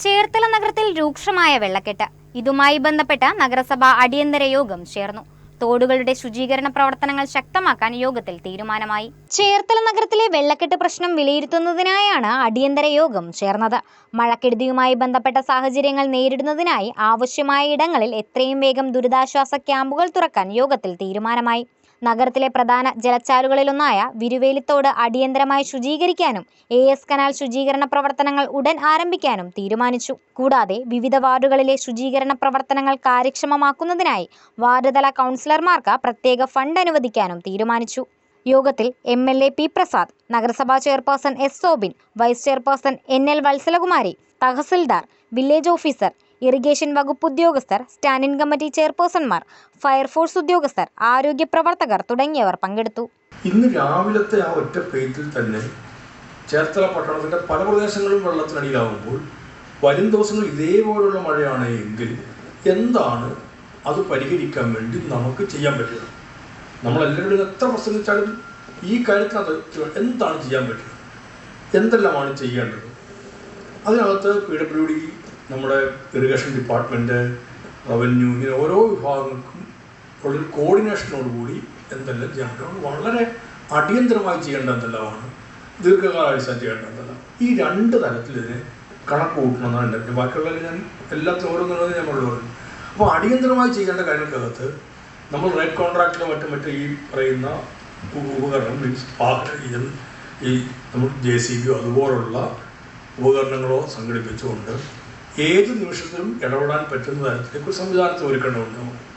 ചേർത്തല നഗരത്തിൽ രൂക്ഷമായ വെള്ളക്കെട്ട്. ഇതുമായി ബന്ധപ്പെട്ട നഗരസഭ അടിയന്തര യോഗം ചേർന്നു. തോടുകളുടെ ശുചീകരണ പ്രവർത്തനങ്ങൾ ശക്തമാക്കാൻ യോഗത്തിൽ തീരുമാനമായി. ചേർത്തല നഗരത്തിലെ വെള്ളക്കെട്ട് പ്രശ്നം വിലയിരുത്തുന്നതിനായാണ് അടിയന്തര യോഗം ചേർന്നത്. മഴക്കെടുതിയുമായി ബന്ധപ്പെട്ട സാഹചര്യങ്ങൾ നേരിടുന്നതിനായി ആവശ്യമായ ഇടങ്ങളിൽ എത്രയും വേഗം ദുരിതാശ്വാസ ക്യാമ്പുകൾ തുറക്കാൻ യോഗത്തിൽ തീരുമാനമായി. നഗരത്തിലെ പ്രധാന ജലച്ചാലുകളിലൊന്നായ വിരുവേലിത്തോട് അടിയന്തരമായി ശുചീകരിക്കാനും AS കനാൽ ശുചീകരണ പ്രവർത്തനങ്ങൾ ഉടൻ ആരംഭിക്കാനും തീരുമാനിച്ചു. കൂടാതെ വിവിധ വാർഡുകളിലെ ശുചീകരണ പ്രവർത്തനങ്ങൾ കാര്യക്ഷമമാക്കുന്നതിനായി വാർഡ് തല കൗൺസിലർമാർക്ക് പ്രത്യേക ഫണ്ട് അനുവദിക്കാനും തീരുമാനിച്ചു. യോഗത്തിൽ MLA P പ്രസാദ്, നഗരസഭാ chairperson S Sobin, vice chairperson NL Vatsalakumari, തഹസിൽദാർ, വില്ലേജ് ഓഫീസർ, ഇറിഗേഷൻ വകുപ്പ് ഉദ്യോഗസ്ഥർ, സ്റ്റാൻഡിംഗ് കമ്മിറ്റി ചെയർപേഴ്സൺമാർ, ഫയർഫോഴ്സ് ഉദ്യോഗസ്ഥർ, ആരോഗ്യ പ്രവർത്തകർ തുടങ്ങിയവർ പങ്കെടുത്തു. ഇന്ന് രാവിലത്തെ ആ ഒറ്റ പെയ്ത്തിൽ തന്നെ ചേർത്തല പട്ടണത്തിന്റെ പല പ്രദേശങ്ങളും വെള്ളത്തിനടിയിലാകുമ്പോൾ വരും ദിവസങ്ങളിൽ ഇതേപോലുള്ള മഴയാണ് എങ്കിൽ എന്താണ് അത് പരിഹരിക്കാൻ വേണ്ടി നമുക്ക് ചെയ്യാൻ പറ്റുക? നമ്മളെല്ലാവരും എത്ര പ്രസംഗിച്ചാലും ഈ കാര്യത്തിനകത്ത് എന്താണ് ചെയ്യാൻ പറ്റുക, എന്തെല്ലാമാണ് ചെയ്യേണ്ടത്? അതിനകത്ത് PWD, നമ്മുടെ ഇറിഗേഷൻ ഡിപ്പാർട്ട്മെൻറ്റ്, റവന്യൂ, ഇങ്ങനെ ഓരോ വിഭാഗങ്ങൾക്കും ഉള്ളൊരു കോർഡിനേഷനോടുകൂടി എന്തെല്ലാം ചെയ്യാൻ പറ്റും. വളരെ അടിയന്തരമായി ചെയ്യേണ്ട എന്തെല്ലാമാണ്, ദീർഘകാലാടിസ്ഥാനം ചെയ്യേണ്ട എന്തെല്ലാം, ഈ രണ്ട് തലത്തിൽ ഇതിനെ കണക്ക് കൂട്ടണമെന്നാണ് എൻ്റെ. ബാക്കിയുള്ളതിൽ ഞാൻ എല്ലാത്തിനും ഓരോന്നുള്ളത് ഞാൻ പറഞ്ഞു. അപ്പോൾ അടിയന്തരമായി ചെയ്യേണ്ട കാര്യങ്ങൾക്കകത്ത് നമ്മൾ റേറ്റ് കോൺട്രാക്റ്റിലോ മറ്റും ഈ പറയുന്ന ഉപകരണം, മീൻസ് ഈ നമ്മൾ JCB അതുപോലുള്ള ഉപകരണങ്ങളോ സംഘടിപ്പിച്ചുകൊണ്ട് ഏത് നിമിഷത്തിലും ഇടപെടാൻ പറ്റുന്ന തരത്തിലേക്ക് ഒരു സംവിധാനത്തെ ഒരുക്കേണ്ടതുണ്ട്.